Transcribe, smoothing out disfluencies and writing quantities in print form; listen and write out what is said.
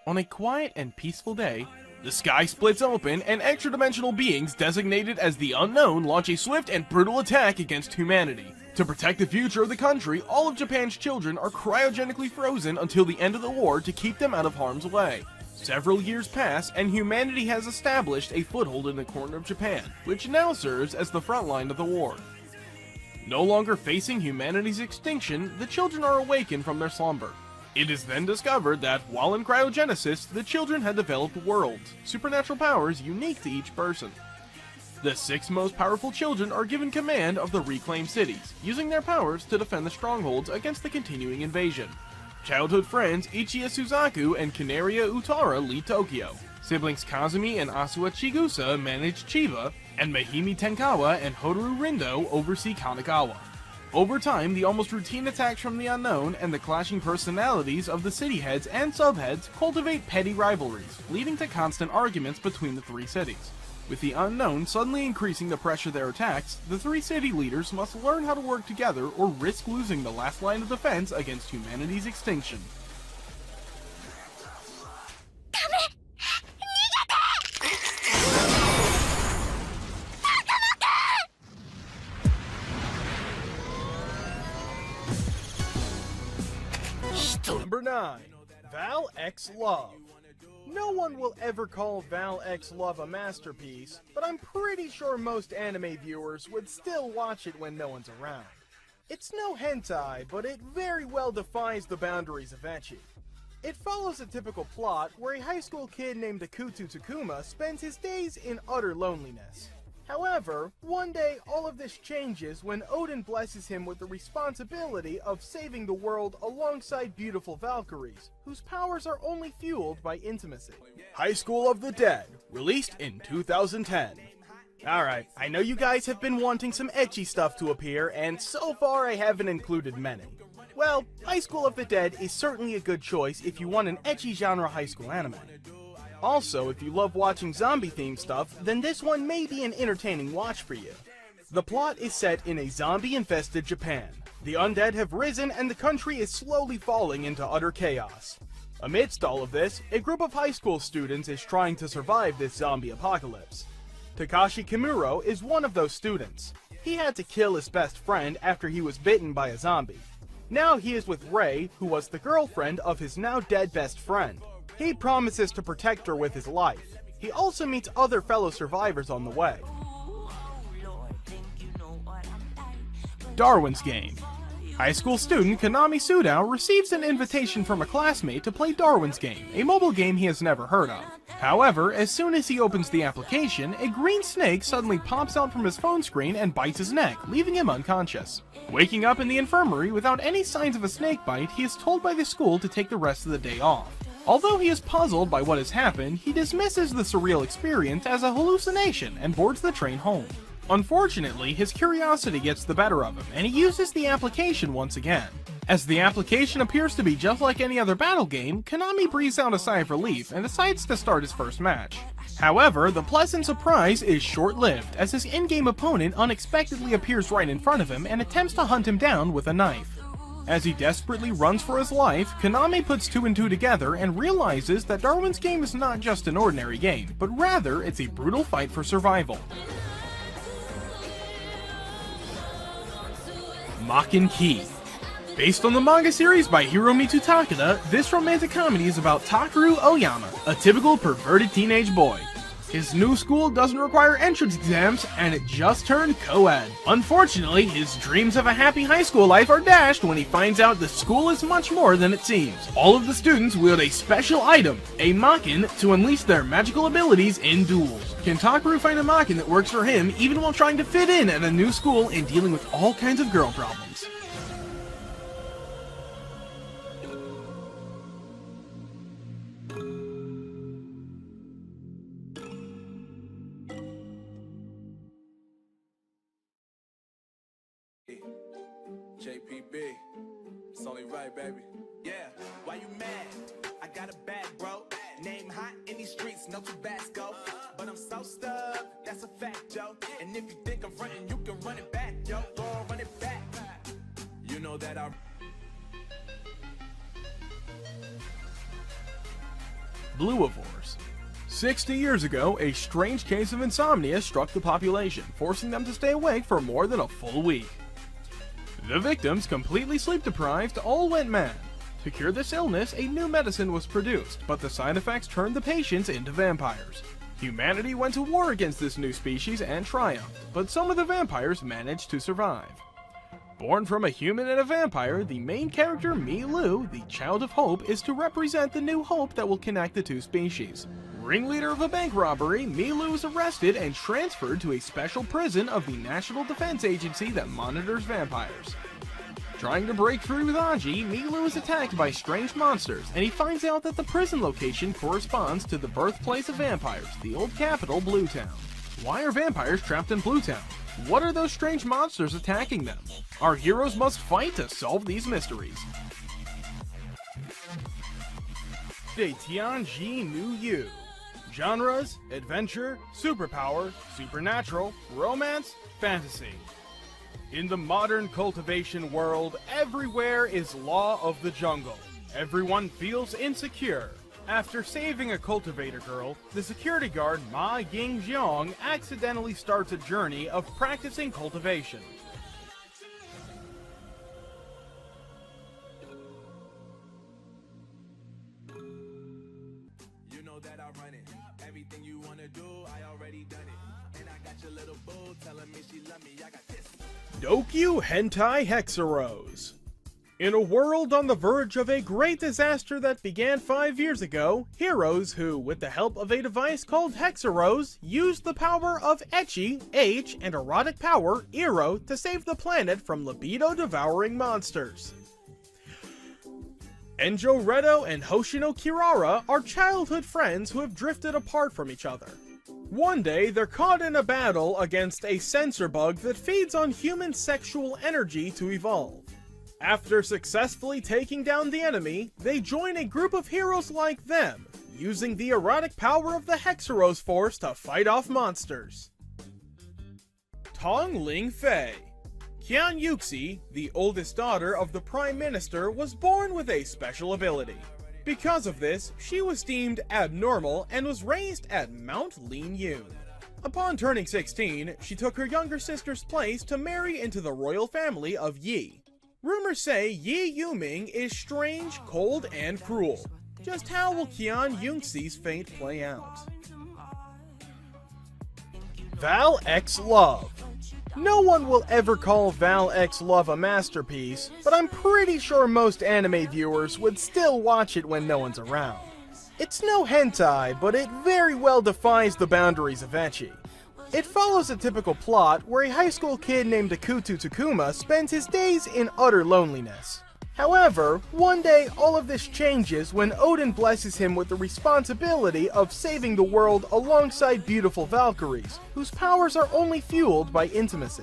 On a quiet and peaceful day, the sky splits open and extra-dimensional beings designated as the Unknown launch a swift and brutal attack against humanity. To protect the future of the country, all of Japan's children are cryogenically frozen until the end of the war to keep them out of harm's way. Several years pass, and humanity has established a foothold in the corner of Japan, which now serves as the front line of the war. No longer facing humanity's extinction, the children are awakened from their slumber. It is then discovered that, while in cryogenesis, the children had developed worlds, supernatural powers unique to each person. The 6 most powerful children are given command of the reclaimed cities, using their powers to defend the strongholds against the continuing invasion. Childhood friends Ichiya Suzaku and Kanaria Utara lead Tokyo. Siblings Kazumi and Asua Chigusa manage Chiba, and Mahimi Tenkawa and Hotaru Rindo oversee Kanagawa. Over time, the almost routine attacks from the Unknown and the clashing personalities of the city heads and subheads cultivate petty rivalries, leading to constant arguments between the 3 cities. With the Unknown suddenly increasing the pressure of their attacks, the 3 city leaders must learn how to work together or risk losing the last line of defense against humanity's extinction. Number 9. Val X Love. No one will ever call Val X Love a masterpiece, but I'm pretty sure most anime viewers would still watch it when no one's around. It's no hentai, but it very well defies the boundaries of ecchi. It follows a typical plot where a high school kid named Akutu Takuma spends his days in utter loneliness. However, one day all of this changes when Odin blesses him with the responsibility of saving the world alongside beautiful Valkyries, whose powers are only fueled by intimacy. High School of the Dead, released in 2010. Alright, I know you guys have been wanting some ecchi stuff to appear, and so far I haven't included many. Well, High School of the Dead is certainly a good choice if you want an ecchi genre high school anime. Also, if you love watching zombie-themed stuff, then this one may be an entertaining watch for you. The plot is set in a zombie-infested Japan. The undead have risen and the country is slowly falling into utter chaos. Amidst all of this, a group of high school students is trying to survive this zombie apocalypse. Takashi Kimuro is one of those students. He had to kill his best friend after he was bitten by a zombie. Now he is with Rei, who was the girlfriend of his now dead best friend. He promises to protect her with his life. He also meets other fellow survivors on the way. Darwin's Game. High school student Kanami Sudao receives an invitation from a classmate to play Darwin's Game, a mobile game he has never heard of. However, as soon as he opens the application, a green snake suddenly pops out from his phone screen and bites his neck, leaving him unconscious. Waking up in the infirmary without any signs of a snake bite, he is told by the school to take the rest of the day off. Although he is puzzled by what has happened, he dismisses the surreal experience as a hallucination and boards the train home. Unfortunately, his curiosity gets the better of him, and he uses the application once again. As the application appears to be just like any other battle game, Konami breathes out a sigh of relief and decides to start his first match. However, the pleasant surprise is short-lived, as his in-game opponent unexpectedly appears right in front of him and attempts to hunt him down with a knife. As he desperately runs for his life, Konami puts 2 and 2 together and realizes that Darwin's Game is not just an ordinary game, but rather it's a brutal fight for survival. Makin Key. Based on the manga series by Hiromitsu Takeda, this romantic comedy is about Takeru Oyama, a typical perverted teenage boy. His new school doesn't require entrance exams, and it just turned co-ed. Unfortunately, his dreams of a happy high school life are dashed when he finds out the school is much more than it seems. All of the students wield a special item, a Makin, to unleash their magical abilities in duels. Can Takeru find a Makin that works for him even while trying to fit in at a new school and dealing with all kinds of girl problems? JPB, it's only right, baby. Yeah, why you mad? I got a bag, bro. Name hot in these streets, no Tabasco. But I'm so stuck, that's a fact, yo. And if you think I'm frontin', you can run it back, yo. Go on, run it back. You know that I... bluivores. 60 years ago, a strange case of insomnia struck the population, forcing them to stay awake for more than a full week. The victims, completely sleep-deprived, all went mad. To cure this illness, a new medicine was produced, but the side effects turned the patients into vampires. Humanity went to war against this new species and triumphed, but some of the vampires managed to survive. Born from a human and a vampire, the main character, Mi-Lu, the Child of Hope, is to represent the new hope that will connect the two species. Ringleader of a bank robbery, Mi-Lu is arrested and transferred to a special prison of the National Defense Agency that monitors vampires. Trying to break free with Aji, Mi-Lu is attacked by strange monsters, and he finds out that the prison location corresponds to the birthplace of vampires, the old capital, Bluetown. Why are vampires trapped in Bluetown? What are those strange monsters attacking them? Our heroes must fight to solve these mysteries. De Tianji Nu Yu. Genres: adventure, superpower, supernatural, romance, fantasy. In the modern cultivation world, everywhere is law of the jungle. Everyone feels insecure. After saving a cultivator girl, the security guard Ma Yingxiong accidentally starts a journey of practicing cultivation. You know that I run it. Everything you wanna do, I already done it. And I got your little boo telling me she love me. I got this. Dokyu Hentai Hexarose. In a world on the verge of a great disaster that began 5 years ago, heroes who, with the help of a device called Hexarose, used the power of Ecchi, H, and erotic power, Ero, to save the planet from libido-devouring monsters. Enjo Redo and Hoshino Kirara are childhood friends who have drifted apart from each other. One day, they're caught in a battle against a sensor bug that feeds on human sexual energy to evolve. After successfully taking down the enemy, they join a group of heroes like them, using the erotic power of the Hexarose Force to fight off monsters. Tong Ling Fei. Qian Yuxi, the oldest daughter of the Prime Minister, was born with a special ability. Because of this, she was deemed abnormal and was raised at Mount Lin Yun. Upon turning 16, she took her younger sister's place to marry into the royal family of Yi. Rumors say Yi Yuming is strange, cold, and cruel. Just how will Qian Yuxi's fate play out? Val X Love. No one will ever call Val X Love a masterpiece, but I'm pretty sure most anime viewers would still watch it when no one's around. It's no hentai, but it very well defies the boundaries of ecchi. It follows a typical plot where a high school kid named Akutu Takuma spends his days in utter loneliness. However, one day all of this changes when Odin blesses him with the responsibility of saving the world alongside beautiful Valkyries, whose powers are only fueled by intimacy.